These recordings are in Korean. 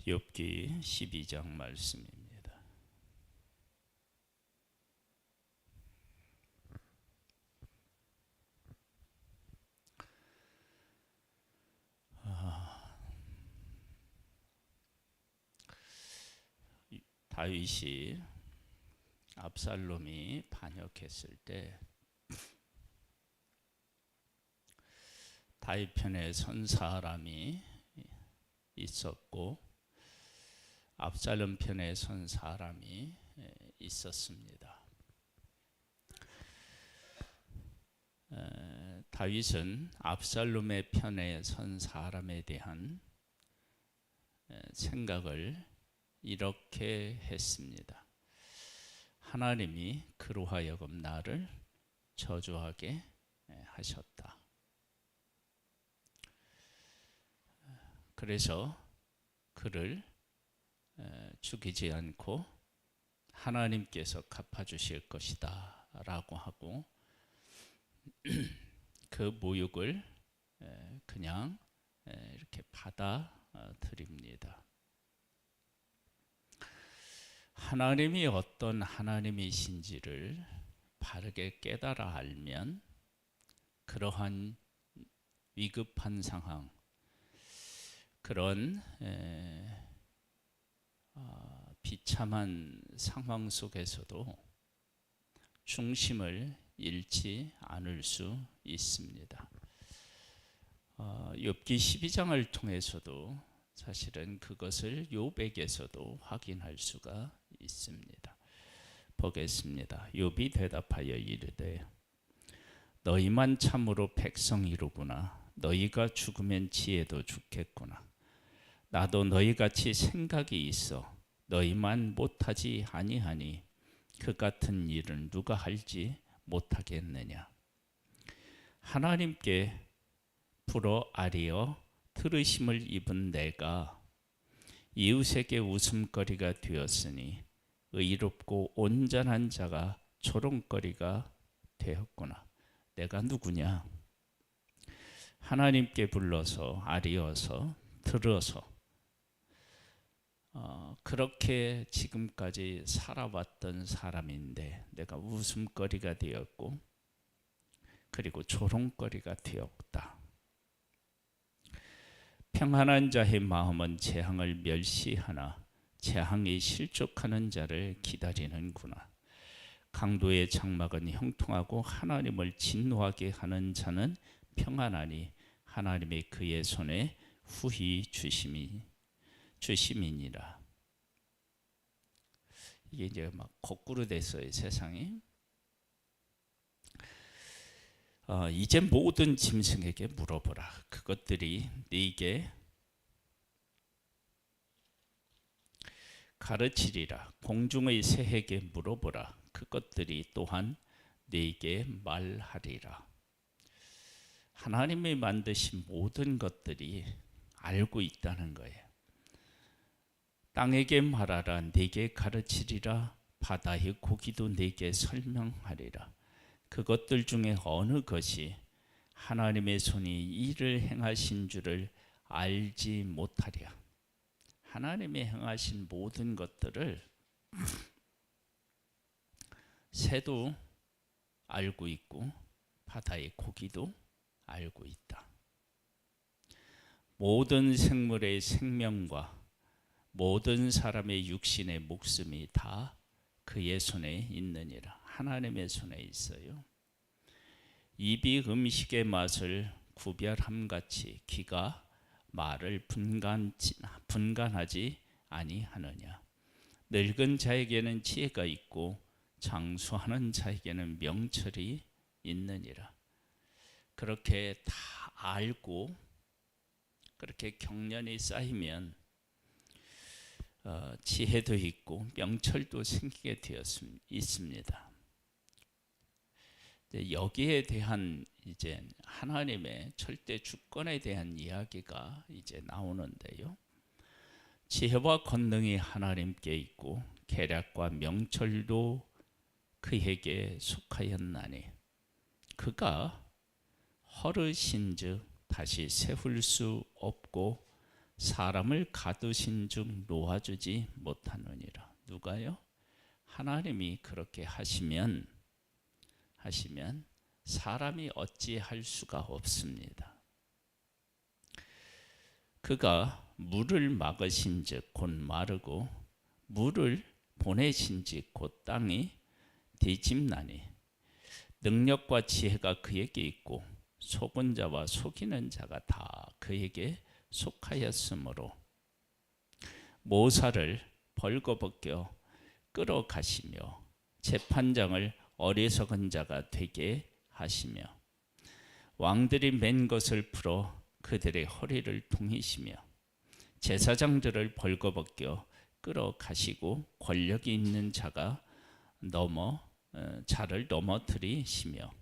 욥기 12장 말씀입니다. 다윗이 압살롬이 반역했을 때 다윗 편에 선 사람이 있었고 압살롬 편에 선 사람이 있었습니다. 다윗은 압살롬의 편에 선 사람에 대한 생각을 이렇게 했습니다. 하나님이 그로 하여금 나를 저주하게 하셨다. 그래서 그를 죽이지 않고 하나님께서 갚아주실 것이다 라고 하고 그 모욕을 그냥 이렇게 받아들입니다. 하나님이 어떤 하나님이신지를 바르게 깨달아 알면 그러한 위급한 상황, 그런 비참한 상황 속에서도 중심을 잃지 않을 수 있습니다. 욥기 12장을 통해서도 사실은 그것을 욥에게서도 확인할 수가 있습니다. 보겠습니다. 욥이 대답하여 이르되 너희만 참으로 백성이로구나. 너희가 죽으면 지혜도 죽겠구나. 나도 너희같이 생각이 있어 너희만 못하지 아니하니 그 같은 일은 누가 할지 못하겠느냐. 하나님께 불어 아뢰어 들으심을 입은 내가 이웃에게 웃음거리가 되었으니 의롭고 온전한 자가 조롱거리가 되었구나. 내가 누구냐? 하나님께 불러서 아뢰어서 들어서 그렇게 지금까지 살아왔던 사람인데 내가 웃음거리가 되었고 그리고 조롱거리가 되었다. 평안한 자의 마음은 재앙을 멸시하나 재앙이 실족하는 자를 기다리는구나. 강도의 장막은 형통하고 하나님을 진노하게 하는 자는 평안하니 하나님의 그의 손에 후히 주심이니라. 이게 이제 막 거꾸로 됐어요, 세상이. 이제 모든 짐승에게 물어보라. 그것들이 네게 가르치리라. 공중의 새에게 물어보라. 그것들이 또한 네게 말하리라. 하나님이 만드신 모든 것들이 알고 있다는 거예요. 땅에게 말하라. 네게 가르치리라. 바다의 고기도 네게 설명하리라. 그것들 중에 어느 것이 하나님의 손이 이를 행하신 줄을 알지 못하랴. 하나님이 행하신 모든 것들을 새도 알고 있고 바다의 고기도 알고 있다. 모든 생물의 생명과 모든 사람의 육신의 목숨이 다 그의 손에 있느니라. 하나님의 손에 있어요. 입이 음식의 맛을 구별함같이 귀가 말을 분간하지 아니하느냐. 늙은 자에게는 지혜가 있고 장수하는 자에게는 명철이 있느니라. 그렇게 다 알고 그렇게 경련이 쌓이면 지혜도 있고 명철도 생기게 있습니다. 여기에 대한 이제 하나님의 절대 주권에 대한 이야기가 이제 나오는데요. 지혜와 권능이 하나님께 있고 계략과 명철도 그에게 속하였나니 그가 허르신즉 다시 세울 수 없고 사람을 가두신 중 놓아주지 못하느니라. 누가요? 하나님이 그렇게 하시면 사람이 어찌할 수가 없습니다. 그가 물을 막으신즉 곧 마르고 물을 보내신즉 곧 땅이 뒤집나니 능력과 지혜가 그에게 있고 속은 자와 속이는 자가 다 그에게 속하였으므로 모사를 벌거벗겨 끌어가시며 재판장을 어리석은 자가 되게 하시며 왕들이 맨 것을 풀어 그들의 허리를 동이시며 제사장들을 벌거벗겨 끌어가시고 권력이 있는 자를 넘어뜨리시며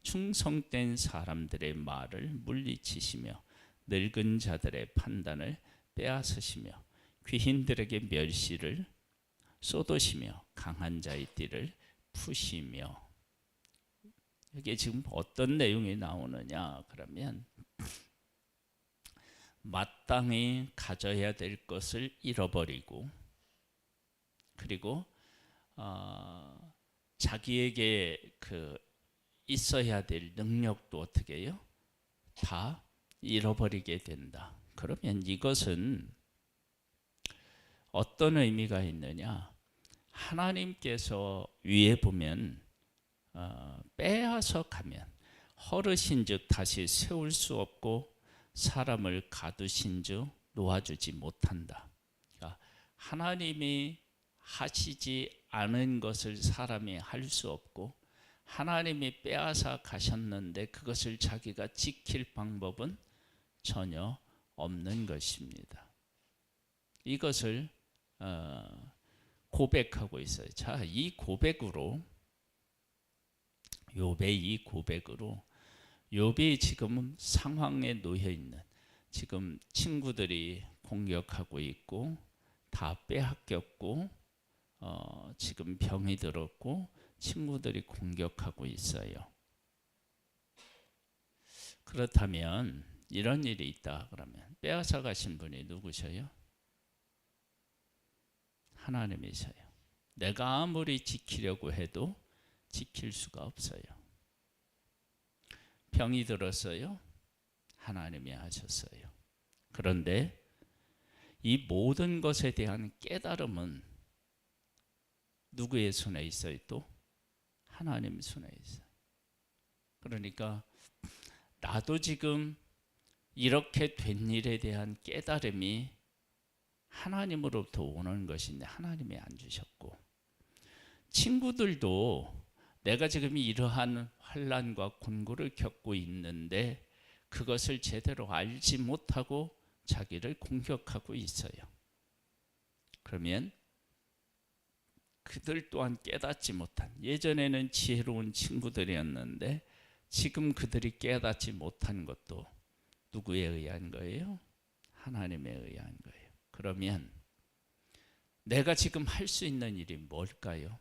충성된 사람들의 말을 물리치시며 늙은 자들의 판단을 빼앗으시며 귀신들에게 멸시를 쏟으시며 강한 자의 띠를 푸시며. 이게 지금 어떤 내용이 나오느냐 그러면 마땅히 가져야 될 것을 잃어버리고 그리고 자기에게 있어야 될 능력도 어떻게 해요? 다 잃어버리게 된다. 그러면 이것은 어떤 의미가 있느냐? 하나님께서 위에 보면 빼앗아 가면 허르신즉 다시 세울 수 없고 사람을 가두신즉 놓아주지 못한다. 그러니까 하나님이 하시지 않은 것을 사람이 할 수 없고 하나님이 빼앗아 가셨는데 그것을 자기가 지킬 방법은 전혀 없는 것입니다. 이것을 고백하고 있어요. 자, 이 고백으로 욥의 이 고백으로 욥이 지금 상황에 놓여 있는 지금 친구들이 공격하고 있고 다 빼앗겼고 지금 병이 들었고 친구들이 공격하고 있어요. 그렇다면 이런 일이 있다 그러면 빼앗아 가신 분이 누구셔요? 하나님이셔요. 내가 아무리 지키려고 해도 지킬 수가 없어요. 병이 들었어요. 하나님이 하셨어요. 그런데 이 모든 것에 대한 깨달음은 누구의 손에 있어요? 또 하나님 손에 있어요. 그러니까 나도 지금 이렇게 된 일에 대한 깨달음이 하나님으로부터 오는 것인데 하나님이 안 주셨고, 친구들도 내가 지금 이러한 환난과 곤고를 겪고 있는데 그것을 제대로 알지 못하고 자기를 공격하고 있어요. 그러면 그들 또한 깨닫지 못한, 예전에는 지혜로운 친구들이었는데 지금 그들이 깨닫지 못한 것도 누구에 의한 거예요? 하나님에 의한 거예요. 그러면 내가 지금 할 수 있는 일이 뭘까요?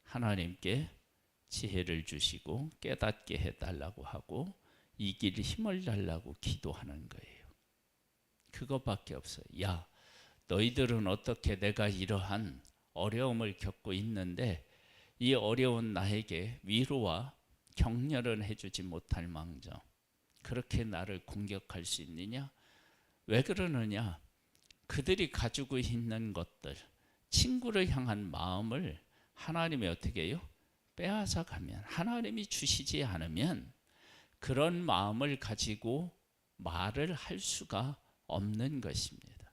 하나님께 지혜를 주시고 깨닫게 해달라고 하고 이길 힘을 달라고 기도하는 거예요. 그것밖에 없어요. 야, 너희들은 어떻게 내가 이러한 어려움을 겪고 있는데 이 어려운 나에게 위로와 격려를 해주지 못할 망정 그렇게 나를 공격할 수 있느냐? 왜 그러느냐? 그들이 가지고 있는 것들, 친구를 향한 마음을 하나님이 어떻게 해요? 빼앗아 가면, 하나님이 주시지 않으면 그런 마음을 가지고 말을 할 수가 없는 것입니다.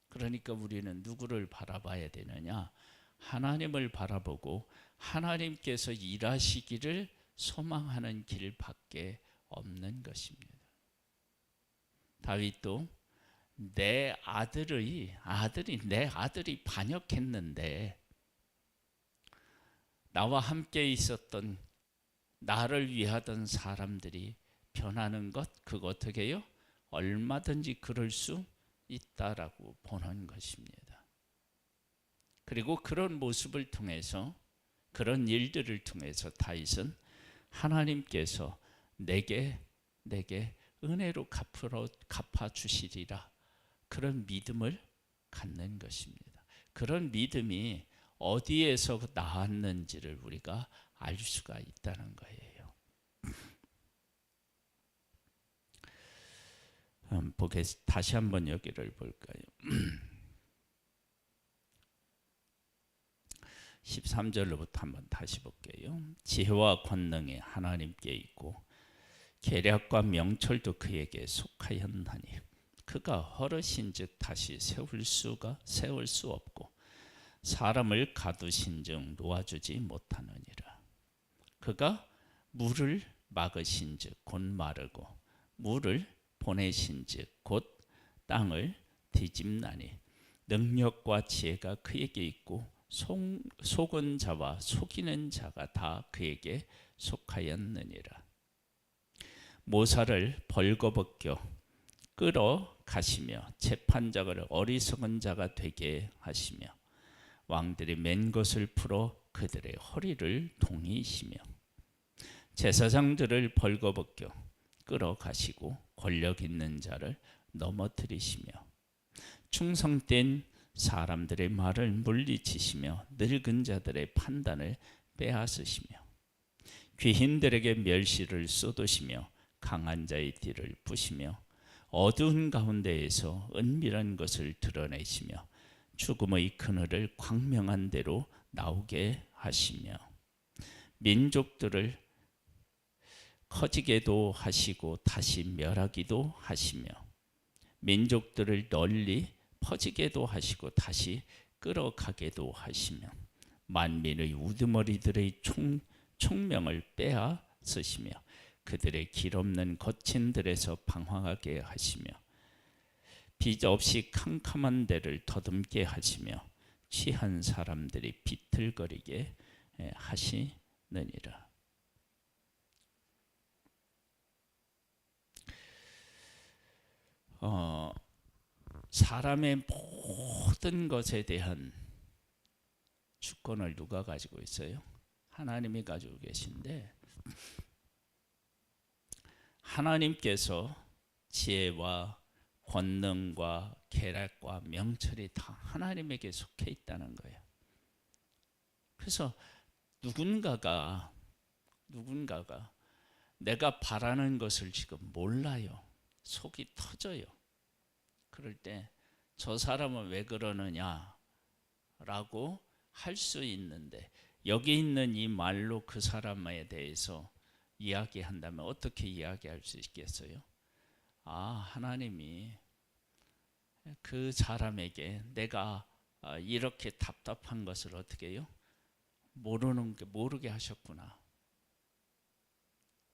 그러니까 우리는 누구를 바라봐야 되느냐? 하나님을 바라보고 하나님께서 일하시기를 소망하는 길밖에 없는 것입니다. 다윗도 내 아들이 반역했는데 나와 함께 있었던 나를 위하던 사람들이 변하는 것, 그거 어떻게 해요? 얼마든지 그럴 수 있다라고 보는 것입니다. 그리고 그런 모습을 통해서, 그런 일들을 통해서 다윗은 하나님께서 내게 은혜로 갚아 주시리라. 그런 믿음을 갖는 것입니다. 그런 믿음이 어디에서 나왔는지를 우리가 알 수가 있다는 거예요. 다시 한번 여기를 볼까요? 13절로부터 한번 다시 볼게요. 지혜와 권능이 하나님께 있고 계략과 명철도 그에게 속하였나니 그가 허르신즉 다시 세울 수 없고 사람을 가두신즉 놓아주지 못하느니라. 그가 물을 막으신즉 곧 마르고 물을 보내신즉 곧 땅을 뒤집나니 능력과 지혜가 그에게 있고 속은 자와 속이는 자가 다 그에게 속하였느니라. 모사를 벌거벗겨 끌어가시며 재판장을 어리석은 자가 되게 하시며 왕들이 맨 것을 풀어 그들의 허리를 동이시며 제사장들을 벌거벗겨 끌어가시고 권력 있는 자를 넘어뜨리시며 충성된 사람들의 말을 물리치시며 늙은 자들의 판단을 빼앗으시며 귀인들에게 멸시를 쏟으시며 강한 자의 뒤를 부시며 어두운 가운데에서 은밀한 것을 드러내시며 죽음의 그늘을 광명한 대로 나오게 하시며 민족들을 커지게도 하시고 다시 멸하기도 하시며 민족들을 널리 퍼지게도 하시고 다시 끌어가게도 하시며 만민의 우두머리들의 총명을 빼앗으시며 그들의 길없는 거친 들에서 방황하게 하시며 빚 없이 캄캄한 데를 더듬게 하시며 취한 사람들이 비틀거리게 하시느니라. 사람의 모든 것에 대한 주권을 누가 가지고 있어요? 하나님이 가지고 계신데 하나님께서 지혜와 권능과 계략과 명철이 다 하나님에게 속해 있다는 거예요. 그래서 누군가가 내가 바라는 것을 지금 몰라요. 속이 터져요. 그럴 때 저 사람은 왜 그러느냐 라고 할 수 있는데 여기 있는 이 말로 그 사람에 대해서 이야기한다면 어떻게 이야기할 수 있겠어요? 하나님이 그 사람에게 내가 이렇게 답답한 것을 어떻게 해요? 모르게 하셨구나.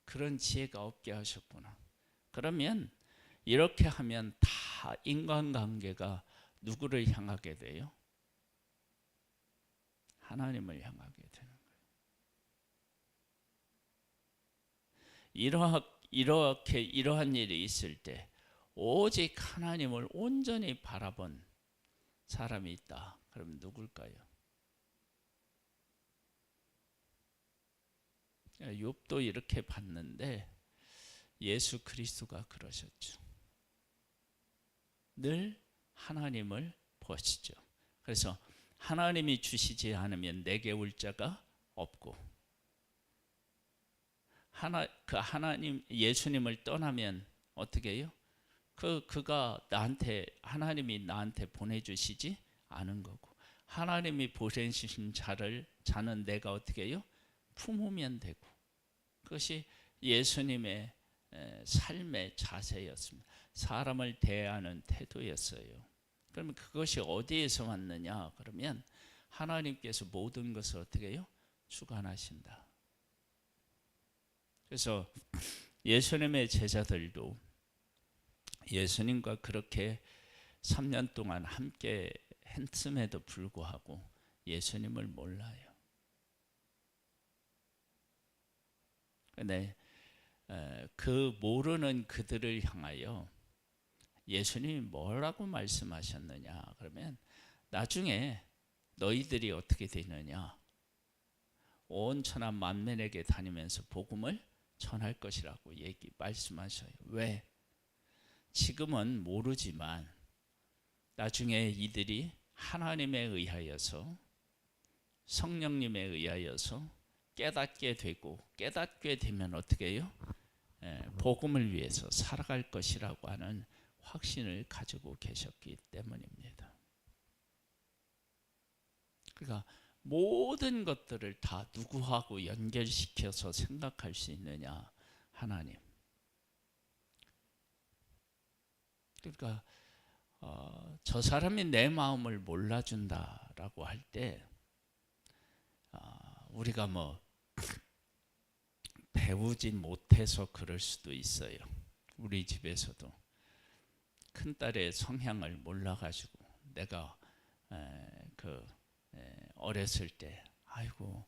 그런 지혜가 없게 하셨구나. 그러면 이렇게 하면 다 인간관계가 누구를 향하게 돼요? 하나님을 향하게 되는 거예요. 이러한 일이 있을 때 오직 하나님을 온전히 바라본 사람이 있다. 그럼 누굴까요? 욥도 이렇게 봤는데 예수 그리스도가 그러셨죠. 늘 하나님을 보시죠. 그래서 하나님이 주시지 않으면 내게 올 자가 없고 하나님 예수님을 떠나면 어떻게 해요? 그가 하나님이 나한테 보내주시지 않은 거고 하나님이 보내주신 자는 내가 어떻게 해요? 품으면 되고 그것이 예수님의 삶의 자세였습니다. 사람을 대하는 태도였어요. 그러면 그것이 어디에서 왔느냐? 그러면 하나님께서 모든 것을 어떻게 해요? 주관하신다. 그래서 예수님의 제자들도 예수님과 그렇게 3년 동안 함께 했음에도 불구하고 예수님을 몰라요. 근데 그 모르는 그들을 향하여 예수님이 뭐라고 말씀하셨느냐? 그러면 나중에 너희들이 어떻게 되느냐? 온 천하 만민에게 다니면서 복음을 전할 것이라고 말씀하셔요. 왜? 지금은 모르지만 나중에 이들이 하나님에 의하여서 성령님에 의하여서 깨닫게 되고 깨닫게 되면 어떻게 해요? 복음을 위해서 살아갈 것이라고 하는 확신을 가지고 계셨기 때문입니다. 그러니까 모든 것들을 다 누구하고 연결시켜서 생각할 수 있느냐? 하나님. 그러니까 저 사람이 내 마음을 몰라준다라고 할 때 우리가 뭐 배우지 못해서 그럴 수도 있어요. 우리 집에서도 큰딸의 성향을 몰라가지고 내가 어렸을 때 아이고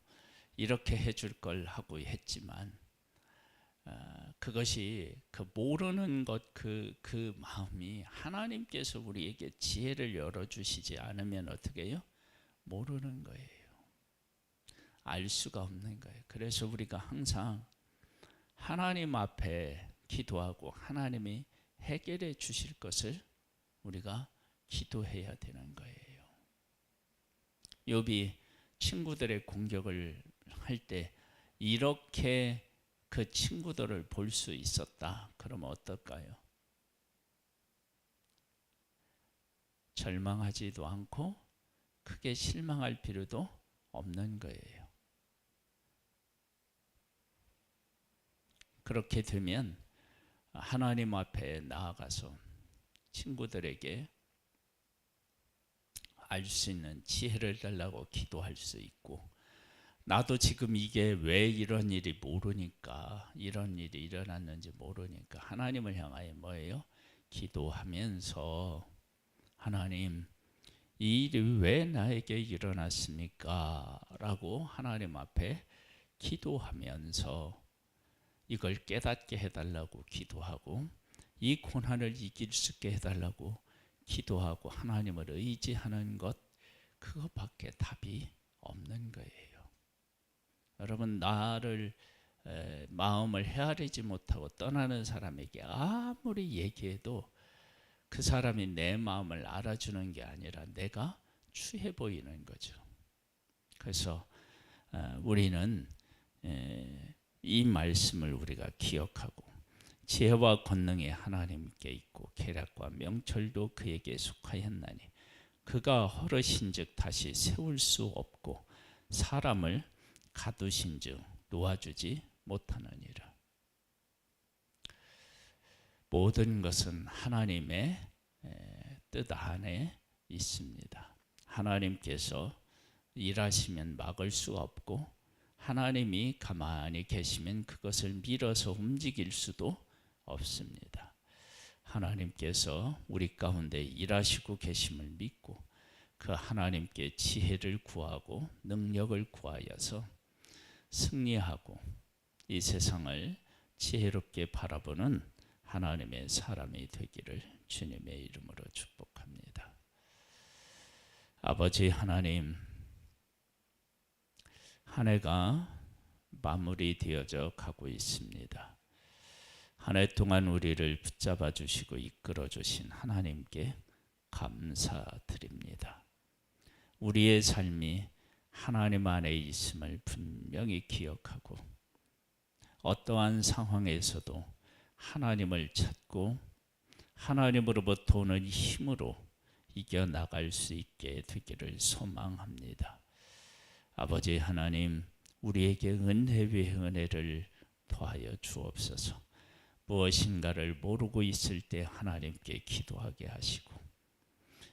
이렇게 해줄 걸 하고 했지만 그것이 그 모르는 것 그 마음이 하나님께서 우리에게 지혜를 열어주시지 않으면 어떻게 해요? 모르는 거예요. 알 수가 없는 거예요. 그래서 우리가 항상 하나님 앞에 기도하고 하나님이 해결해 주실 것을 우리가 기도해야 되는 거예요. 욥이 친구들의 공격을 할 때 이렇게 그 친구들을 볼 수 있었다. 그러면 어떨까요? 절망하지도 않고 크게 실망할 필요도 없는 거예요. 그렇게 되면 하나님 앞에 나아가서 친구들에게 알 수 있는 지혜를 달라고 기도할 수 있고, 나도 지금 이게 왜 이런 일이 모르니까, 이런 일이 일어났는지 모르니까 하나님을 향하여 뭐예요? 기도하면서 하나님, 이 일이 왜 나에게 일어났습니까? 라고 하나님 앞에 기도하면서 이걸 깨닫게 해달라고 기도하고, 이 고난을 이길 수 있게 해달라고 기도하고 하나님을 의지하는 것, 그것밖에 답이 없는 거예요. 여러분, 나를 마음을 헤아리지 못하고 떠나는 사람에게 아무리 얘기해도 그 사람이 내 마음을 알아주는 게 아니라 내가 추해 보이는 거죠. 그래서 우리는 이 말씀을 우리가 기억하고, 지혜와 권능이 하나님께 있고 계략과 명철도 그에게 속하였나니 그가 허르신즉 다시 세울 수 없고 사람을 가두신즉 놓아주지 못하느니라. 모든 것은 하나님의 뜻 안에 있습니다. 하나님께서 일하시면 막을 수가 없고, 하나님이 가만히 계시면 그것을 밀어서 움직일 수도 없습니다. 하나님께서 우리 가운데 일하시고 계심을 믿고 그 하나님께 지혜를 구하고 능력을 구하여서 승리하고 이 세상을 지혜롭게 바라보는 하나님의 사람이 되기를 주님의 이름으로 축복합니다. 아버지 하나님, 한 해가 마무리되어져 가고 있습니다. 한 해 동안 우리를 붙잡아 주시고 이끌어 주신 하나님께 감사드립니다. 우리의 삶이 하나님 안에 있음을 분명히 기억하고 어떠한 상황에서도 하나님을 찾고 하나님으로부터 오는 힘으로 이겨나갈 수 있게 되기를 소망합니다. 아버지 하나님, 우리에게 은혜 위에 은혜를 더하여 주옵소서. 무엇인가를 모르고 있을 때 하나님께 기도하게 하시고,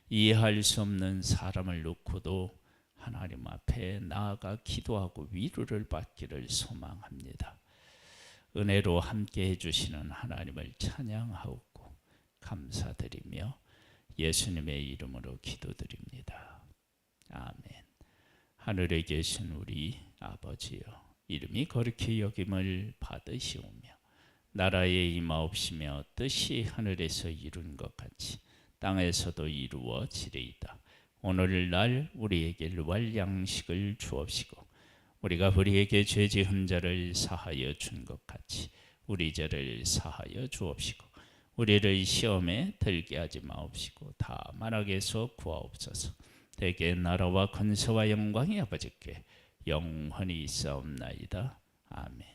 이해할 수 없는 사람을 놓고도 하나님 앞에 나아가 기도하고 위로를 받기를 소망합니다. 은혜로 함께 해주시는 하나님을 찬양하옵고 감사드리며 예수님의 이름으로 기도드립니다. 아멘. 하늘에 계신 우리 아버지여, 이름이 거룩히 여김을 받으시오며 나라에 임하옵시며 뜻이 하늘에서 이룬 것 같이 땅에서도 이루어지리이다. 오늘날 우리에게 일용할 양식을 주옵시고 우리가 우리에게 죄 지은 자를 사하여 준 것 같이 우리 죄를 사하여 주옵시고 우리를 시험에 들게 하지 마옵시고 다만 악에서 구하옵소서. 대개 나라와 권세와 영광이 아버지께 영원히 있사옵나이다. 아멘.